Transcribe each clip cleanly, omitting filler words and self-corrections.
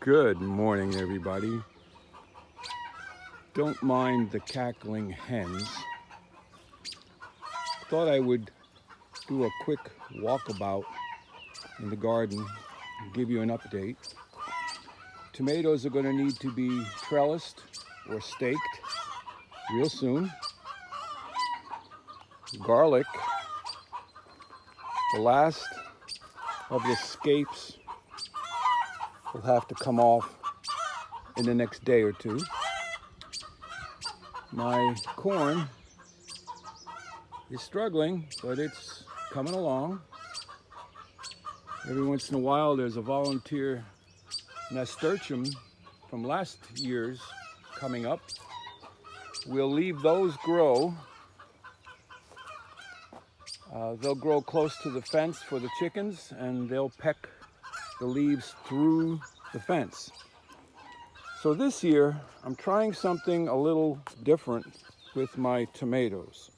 Good morning, everybody. Don't mind the cackling hens. Thought I would do a quick walkabout in the garden and give you an update. Tomatoes are going to need to be trellised or staked real soon. Garlic, the last of the scapes, will have to come off in the next day or two. My corn is struggling, but it's coming along. Every once in a while there's a volunteer nasturtium from last year's coming up. We'll leave those grow. They'll grow close to the fence for the chickens, and they'll peck the leaves through the fence. So this year, I'm trying something a little different with my tomatoes.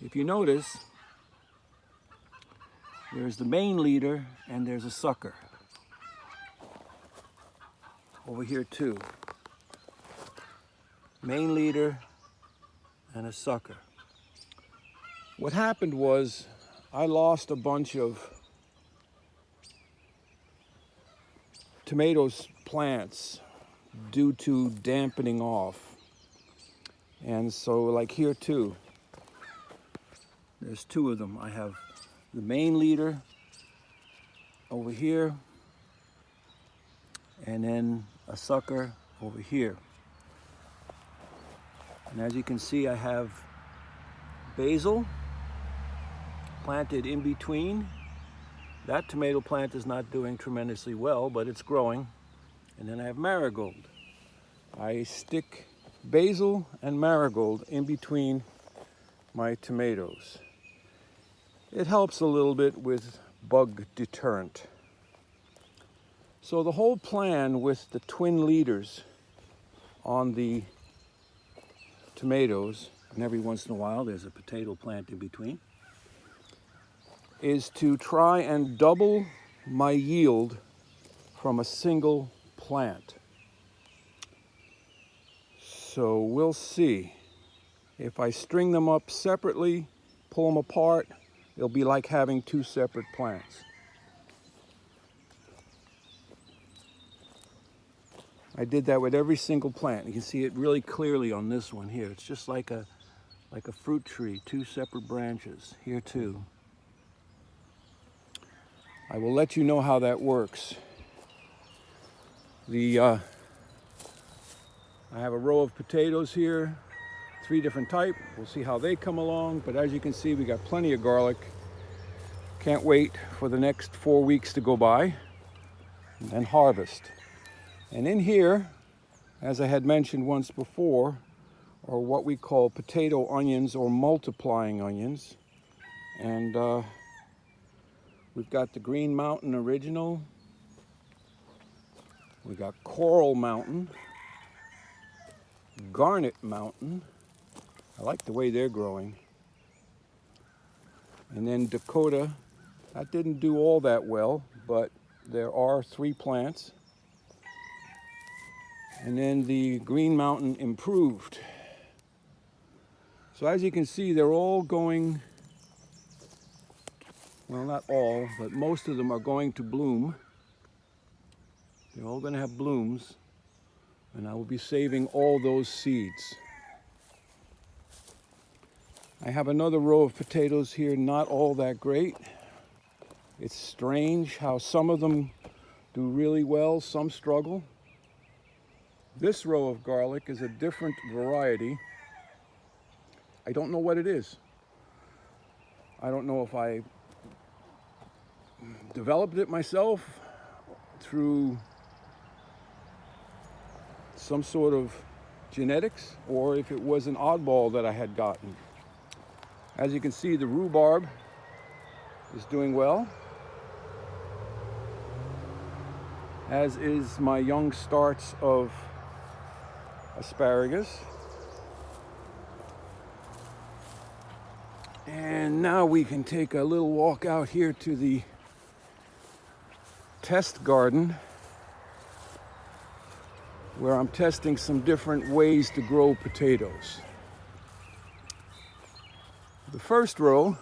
If you notice, there's the main leader and there's a sucker. Over here too. Main leader and a sucker. What happened was I lost a bunch of tomatoes plants due to dampening off. And so like here too, there's two of them. I have the main leader over here and then a sucker over here. And as you can see, I have basil planted in between. That tomato plant is not doing tremendously well, but it's growing. And then I have marigold. I stick basil and marigold in between my tomatoes. It helps a little bit with bug deterrent. So the whole plan with the twin leaders on the tomatoes, and every once in a while there's a potato plant in between, is to try and double my yield from a single plant. So we'll see. If I string them up separately, pull them apart, it'll be like having two separate plants. I did that with every single plant. You can see it really clearly on this one here. It's just like a fruit tree, two separate branches. Here too. I will let you know how that works. I have a row of potatoes here, 3 different types. We'll see how they come along, but as you can see, we got plenty of garlic. Can't wait for the next 4 weeks to go by and then harvest. And in here, as I had mentioned once before, are what we call potato onions or multiplying onions. And we've got the Green Mountain Original. We got Coral Mountain, Garnet Mountain. I like the way they're growing. And then Dakota. That didn't do all that well, but there are 3 plants. And then the Green Mountain Improved. So as you can see, they're all going, well, not all, but most of them are going to bloom. They're all going to have blooms, and I will be saving all those seeds. I have another row of potatoes here, not all that great. It's strange how some of them do really well, some struggle. This row of garlic is a different variety. I don't know what it is. I don't know if I developed it myself through some sort of genetics, or if it was an oddball that I had gotten. As you can see, the rhubarb is doing well, as is my young starts of asparagus. And now we can take a little walk out here to the test garden where I'm testing some different ways to grow potatoes. The first row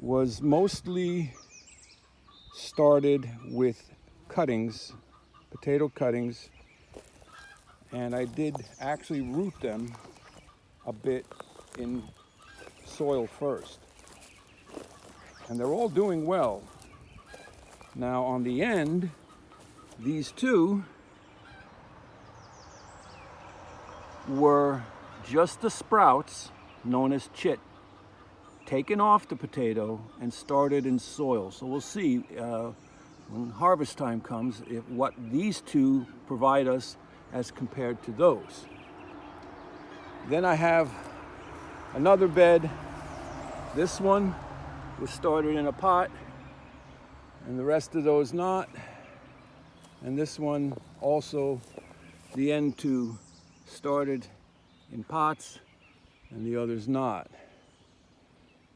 was mostly started with cuttings, potato cuttings, and I did actually root them a bit in soil first. And they're all doing well. Now on the end, these two were just the sprouts, known as chit, taken off the potato and started in soil. So we'll see when harvest time comes what these two provide us as compared to those. Then I have another bed. This one was started in a pot, and the rest of those not. And this one also, the end two started in pots and the others not.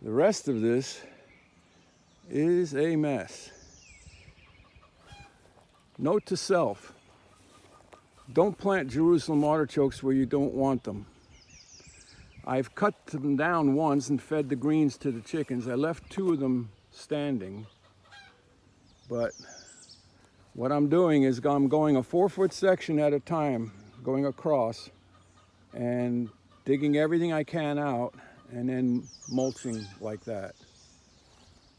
The rest of this is a mess. Note to self, don't plant Jerusalem artichokes where you don't want them. I've cut them down once and fed the greens to the chickens. I left 2 of them standing, but what I'm doing is I'm going a 4-foot section at a time, going across and digging everything I can out and then mulching like that.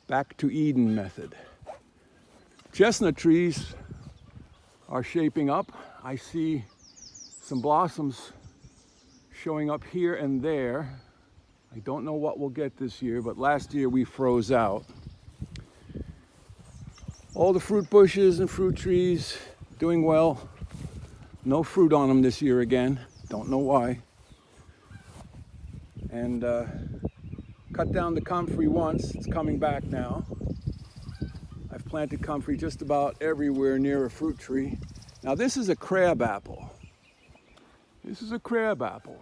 Back to Eden method. Chestnut trees are shaping up. I see some blossoms showing up here and there. I don't know what we'll get this year, but last year we froze out. All the fruit bushes and fruit trees doing well. No fruit on them this year again. Don't know why. And cut down the comfrey once. It's coming back now. I've planted comfrey just about everywhere near a fruit tree. Now this is a crab apple. This is a crab apple.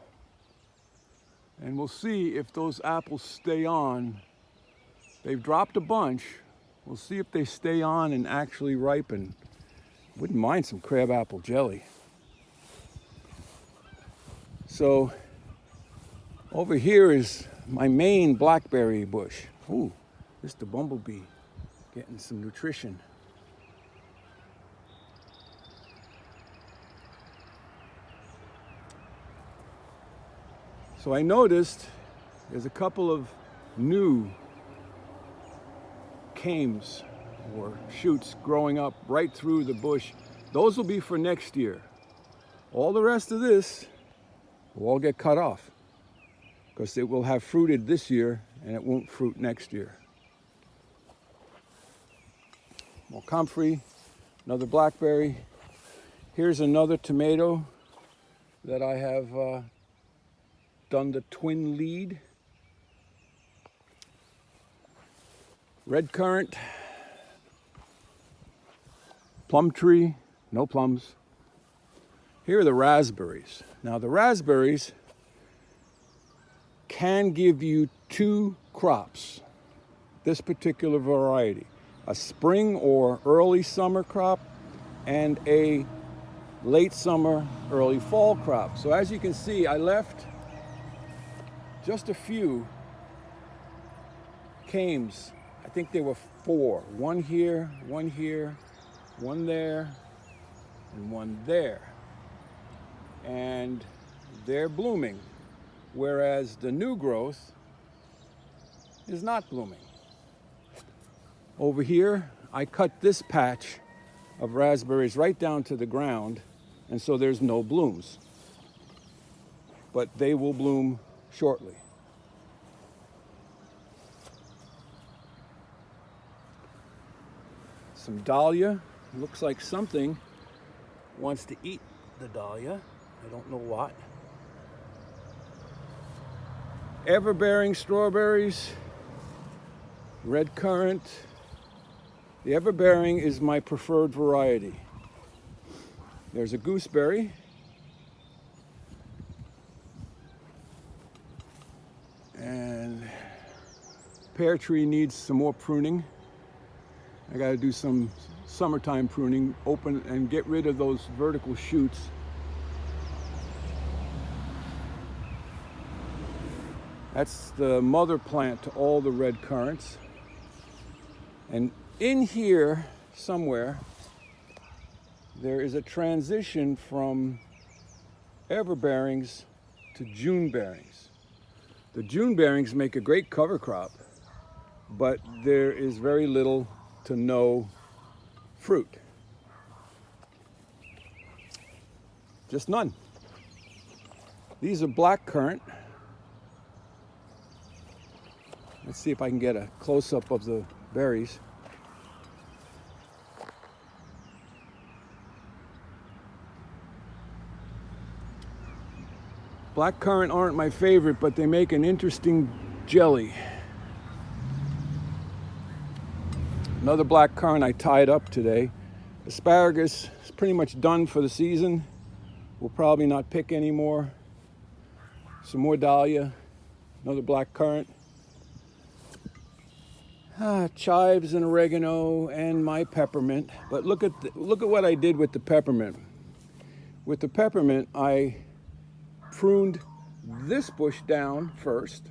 And we'll see if those apples stay on. They've dropped a bunch. We'll see if they stay on and actually ripen. Wouldn't mind some crab apple jelly. So over here is my main blackberry bush. Ooh, Mr. Bumblebee getting some nutrition. So I noticed there's a couple of new cames or shoots growing up right through the bush. Those will be for next year. All the rest of this will all get cut off because it will have fruited this year and it won't fruit next year. More comfrey, another blackberry. Here's another tomato that I have done the twin lead. Red currant, plum tree, no plums. Here are the raspberries. Now the raspberries can give you 2 crops, this particular variety. A spring or early summer crop and a late summer, early fall crop. So as you can see, I left just a few cames. I think there were 4. One here, one there, and one there. And they're blooming, whereas the new growth is not blooming. Over here, I cut this patch of raspberries right down to the ground, and so there's no blooms. But they will bloom shortly. Some dahlia. Looks like something wants to eat the dahlia. I don't know what. Ever-bearing strawberries, red currant. The ever-bearing is my preferred variety. There's a gooseberry. And pear tree needs some more pruning. I got to do some summertime pruning, open and get rid of those vertical shoots. That's the mother plant to all the red currants. And in here somewhere, there is a transition from everbearings to June bearings. The June bearings make a great cover crop, but there is very little to no fruit. Just none. These are black currant. Let's see if I can get a close-up of the berries. Black currant aren't my favorite, but they make an interesting jelly. Another black currant I tied up today. Asparagus is pretty much done for the season. We'll probably not pick anymore. Some more dahlia, another black currant. Chives and oregano and my peppermint. But look at what I did with the peppermint. With the peppermint, I pruned this bush down first,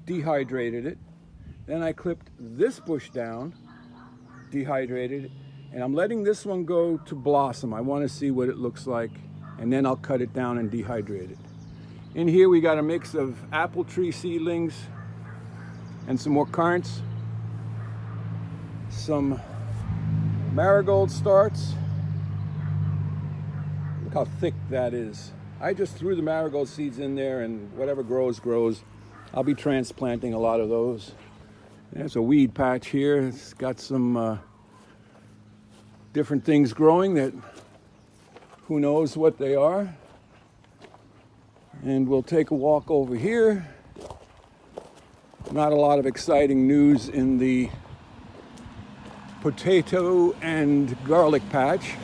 dehydrated it. Then I clipped this bush down, dehydrated it, and I'm letting this one go to blossom. I want to see what it looks like, and then I'll cut it down and dehydrate it. In here we got a mix of apple tree seedlings and some more currants, some marigold starts. Look how thick that is. I just threw the marigold seeds in there, and whatever grows, grows. I'll be transplanting a lot of those. There's a weed patch here. It's got some different things growing that who knows what they are. And we'll take a walk over here. Not a lot of exciting news in the potato and garlic patch.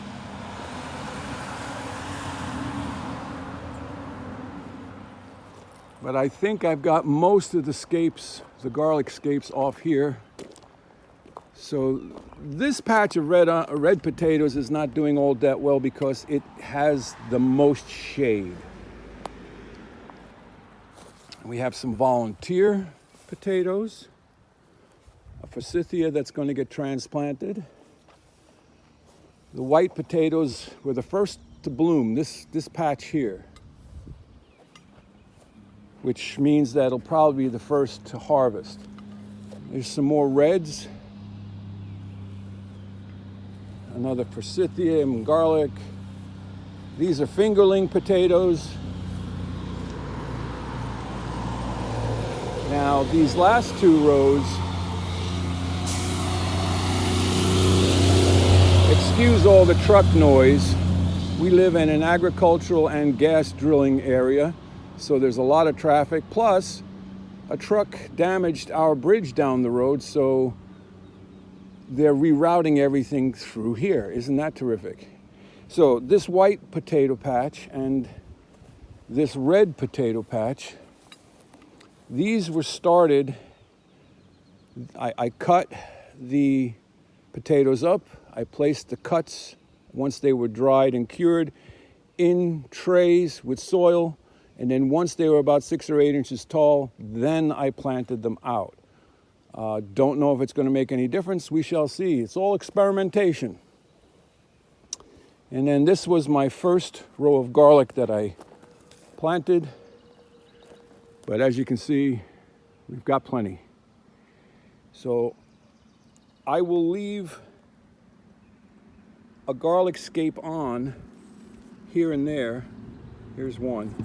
But I think I've got most of the scapes, the garlic scapes, off here. So this patch of red potatoes is not doing all that well because it has the most shade. We have some volunteer potatoes, a forsythia that's going to get transplanted. The white potatoes were the first to bloom, this patch here, which means that it'll probably be the first to harvest. There's some more reds. Another forsythia and garlic. These are fingerling potatoes. Now, these last two rows, excuse all the truck noise. We live in an agricultural and gas drilling area, so there's a lot of traffic. Plus, a truck damaged our bridge down the road, so they're rerouting everything through here. Isn't that terrific? So this white potato patch and this red potato patch, these were started, I cut the potatoes up. I placed the cuts, once they were dried and cured, in trays with soil. And then once they were about 6 or 8 inches tall, then I planted them out. Don't know if it's going to make any difference. We shall see. It's all experimentation. And then this was my first row of garlic that I planted. But as you can see, we've got plenty. So I will leave a garlic scape on here and there. Here's one.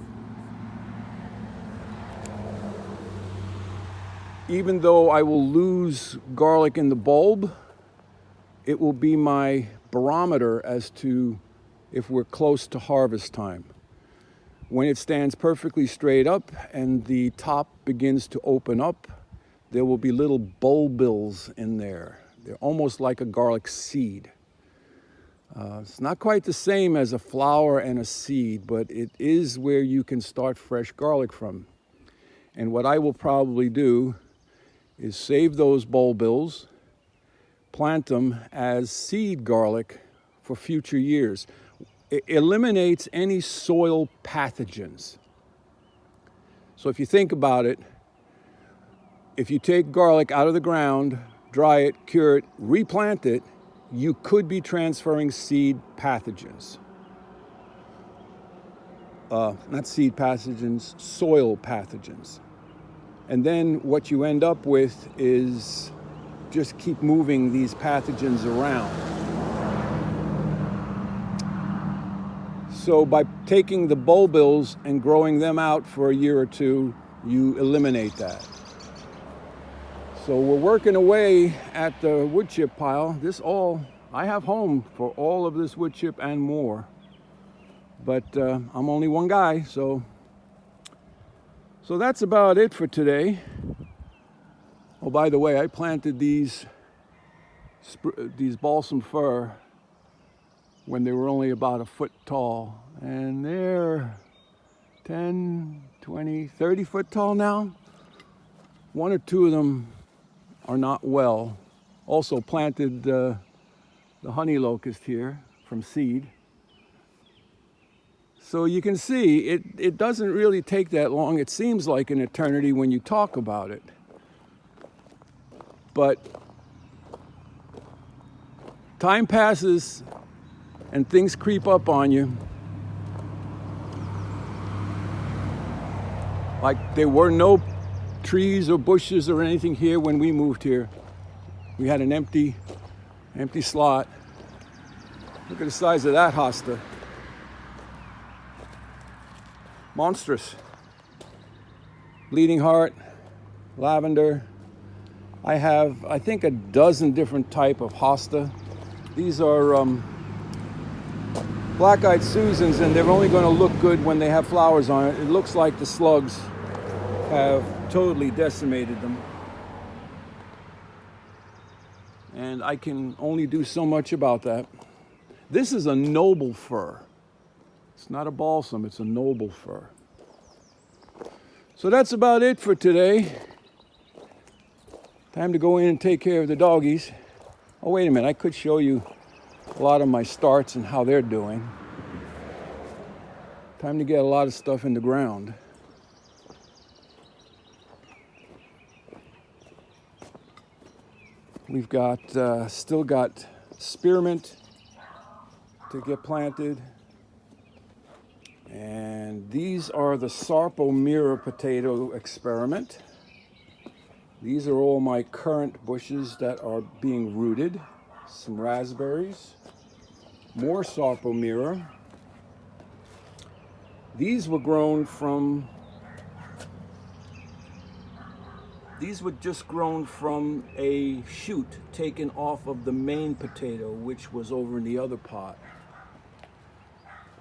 Even though I will lose garlic in the bulb, it will be my barometer as to if we're close to harvest time. When it stands perfectly straight up and the top begins to open up, there will be little bulbils in there. They're almost like a garlic seed. It's not quite the same as a flower and a seed, but it is where you can start fresh garlic from. And what I will probably do is save those bulbils, plant them as seed garlic for future years. It eliminates any soil pathogens. So if you think about it, if you take garlic out of the ground, dry it, cure it, replant it, you could be transferring seed pathogens. Not seed pathogens, soil pathogens. And then what you end up with is just keep moving these pathogens around. So by taking the bulbils and growing them out for a year or two, you eliminate that. So we're working away at the wood chip pile. I have home for all of this wood chip and more. But I'm only one guy, so that's about it for today. Oh, by the way, I planted these balsam fir when they were only about a foot tall, and they're 10, 20, 30 foot tall now. One or two of them are not well. Also planted the honey locust here from seed. So you can see it doesn't really take that long. It seems like an eternity when you talk about it. But time passes and things creep up on you. Like there were no trees or bushes or anything here when we moved here. We had an empty slot. Look at the size of that hosta. Monstrous. Bleeding heart, lavender. I have, I think, a dozen different type of hosta. These are black-eyed Susans, and they're only going to look good when they have flowers on it. It looks like the slugs have totally decimated them. And I can only do so much about that. This is a noble fir. It's not a balsam, it's a noble fir. So that's about it for today. Time to go in and take care of the doggies. Oh, wait a minute, I could show you a lot of my starts and how they're doing. Time to get a lot of stuff in the ground. We've got, still got spearmint to get planted. And these are the Sarpomira potato experiment. These are all my current bushes that are being rooted. Some raspberries, more Sarpomira. These were just grown from a shoot taken off of the main potato, which was over in the other pot.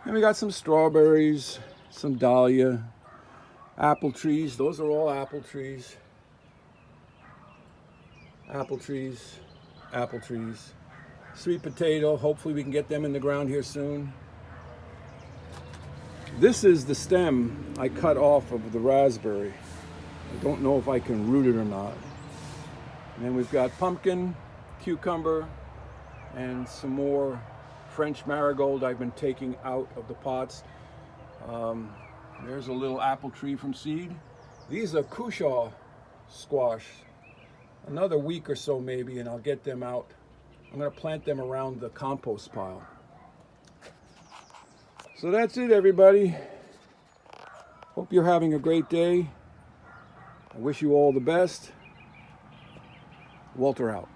And we got some strawberries, some dahlia, apple trees. Those are all apple trees. Apple trees, apple trees. Sweet potato, hopefully we can get them in the ground here soon. This is the stem I cut off of the raspberry. I don't know if I can root it or not. And then we've got pumpkin, cucumber, and some more French marigold I've been taking out of the pots. There's a little apple tree from seed. These are cushaw squash. Another week or so maybe and I'll get them out. I'm going to plant them around the compost pile. So that's it, everybody. Hope you're having a great day. I wish you all the best. Walter out.